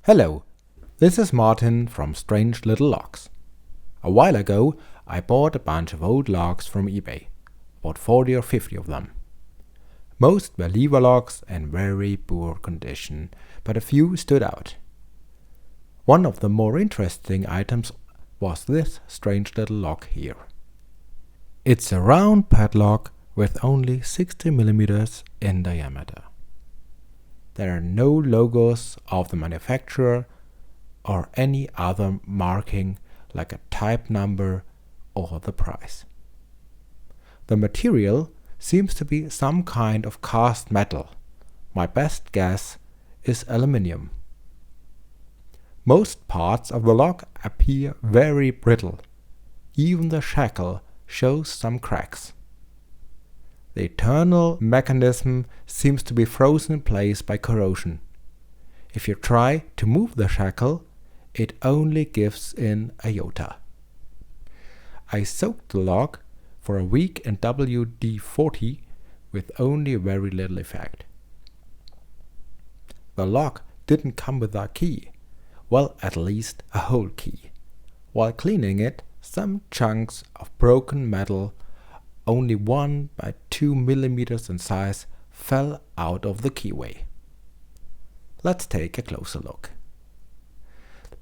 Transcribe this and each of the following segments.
Hello, this is Martin from Strange Little Locks. A while ago I bought a bunch of old locks from eBay, about 40 or 50 of them. Most were lever locks in very poor condition, but a few stood out. One of the more interesting items was this strange little lock here. It's a round padlock with only 60 millimeters in diameter. There are no logos of the manufacturer or any other marking like a type number or the price. The material seems to be some kind of cast metal. My best guess is aluminium. Most parts of the lock appear very brittle. Even the shackle shows some cracks. The internal mechanism seems to be frozen in place by corrosion. If you try to move the shackle, it only gives in a iota. I soaked the lock for a week in WD-40 with only very little effect. The lock didn't come with a key, well, at least a whole key. While cleaning it, some chunks of broken metal, only 1 by 2 millimeters in size, fell out of the keyway. Let's take a closer look.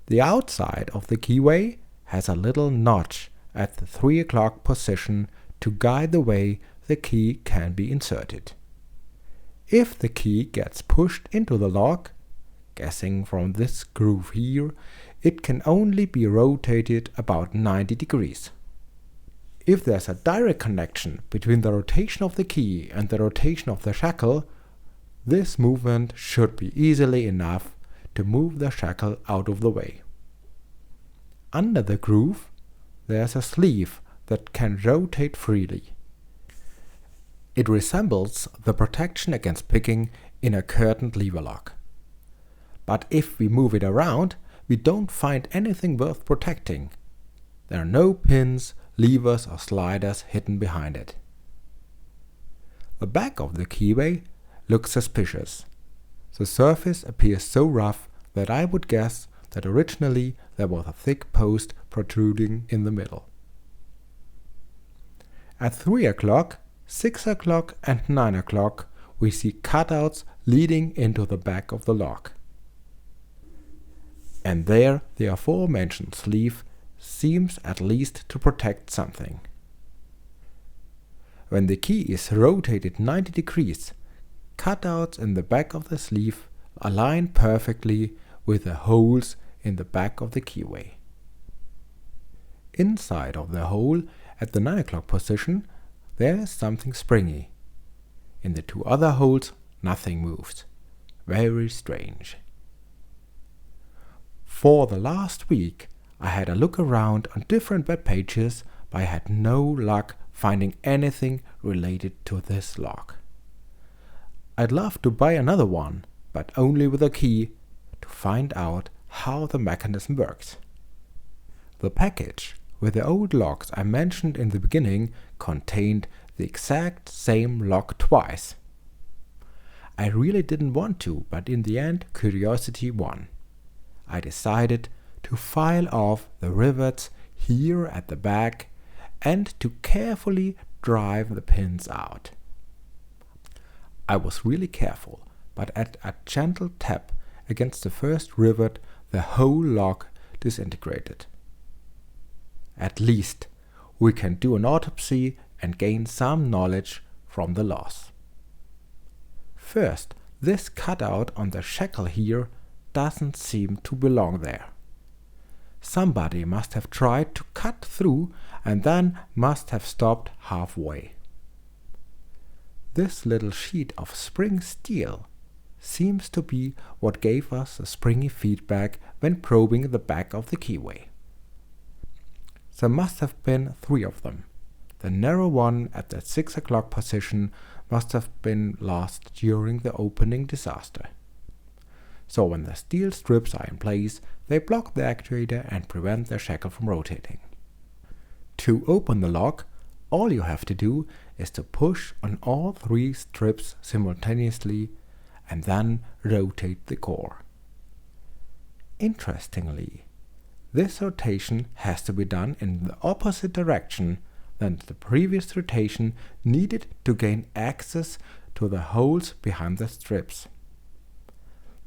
The outside of the keyway has a little notch at the 3 o'clock position to guide the way the key can be inserted. If the key gets pushed into the lock, guessing from this groove here, it can only be rotated about 90 degrees. If there's a direct connection between the rotation of the key and the rotation of the shackle, this movement should be easily enough to move the shackle out of the way. Under the groove, there's a sleeve that can rotate freely. It resembles the protection against picking in a curtained lever lock. But if we move it around, we don't find anything worth protecting. There are no pins, levers or sliders hidden behind it. The back of the keyway looks suspicious. The surface appears so rough that I would guess that originally there was a thick post protruding in the middle. At 3 o'clock, 6 o'clock and 9 o'clock we see cutouts leading into the back of the lock. And there the aforementioned sleeve seems at least to protect something. When the key is rotated 90 degrees, cutouts in the back of the sleeve align perfectly with the holes in the back of the keyway. Inside of the hole at the 9 o'clock position there is something springy. In the 2 other holes nothing moves. Very strange. For the last week I had a look around on different web pages, but I had no luck finding anything related to this lock. I'd love to buy another one, but only with a key, to find out how the mechanism works. The package with the old locks I mentioned in the beginning contained the exact same lock twice. I really didn't want to, but in the end curiosity won. I decided to file off the rivets here at the back and to carefully drive the pins out. I was really careful, but at a gentle tap against the first rivet the whole lock disintegrated. At least we can do an autopsy and gain some knowledge from the loss. First, this cutout on the shackle here doesn't seem to belong there. Somebody must have tried to cut through and then must have stopped halfway. This little sheet of spring steel seems to be what gave us the springy feedback when probing the back of the keyway. There must have been 3 of them. The narrow one at the 6 o'clock position must have been lost during the opening disaster. So when the steel strips are in place, they block the actuator and prevent the shackle from rotating. To open the lock, all you have to do is to push on all 3 strips simultaneously and then rotate the core. Interestingly, this rotation has to be done in the opposite direction than the previous rotation needed to gain access to the holes behind the strips.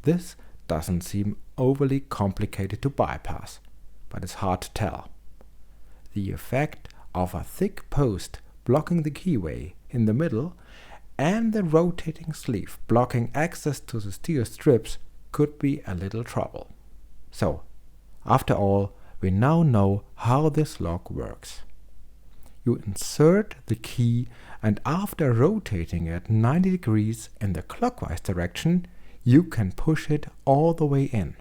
This doesn't seem overly complicated to bypass, but it's hard to tell. The effect of a thick post blocking the keyway in the middle and the rotating sleeve blocking access to the steel strips could be a little trouble. So, after all, we now know how this lock works. You insert the key, and after rotating it 90 degrees in the clockwise direction, you can push it all the way in.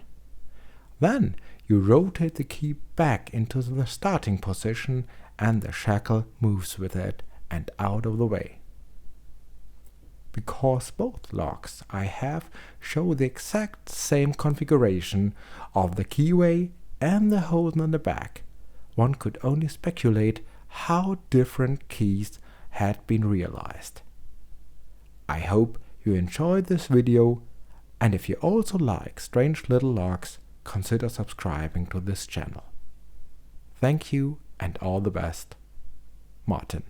Then you rotate the key back into the starting position and the shackle moves with it and out of the way. Because both locks I have show the exact same configuration of the keyway and the hole in the back, one could only speculate how different keys had been realized. I hope you enjoyed this video, and if you also like strange little locks, consider subscribing to this channel. Thank you and all the best. Martin.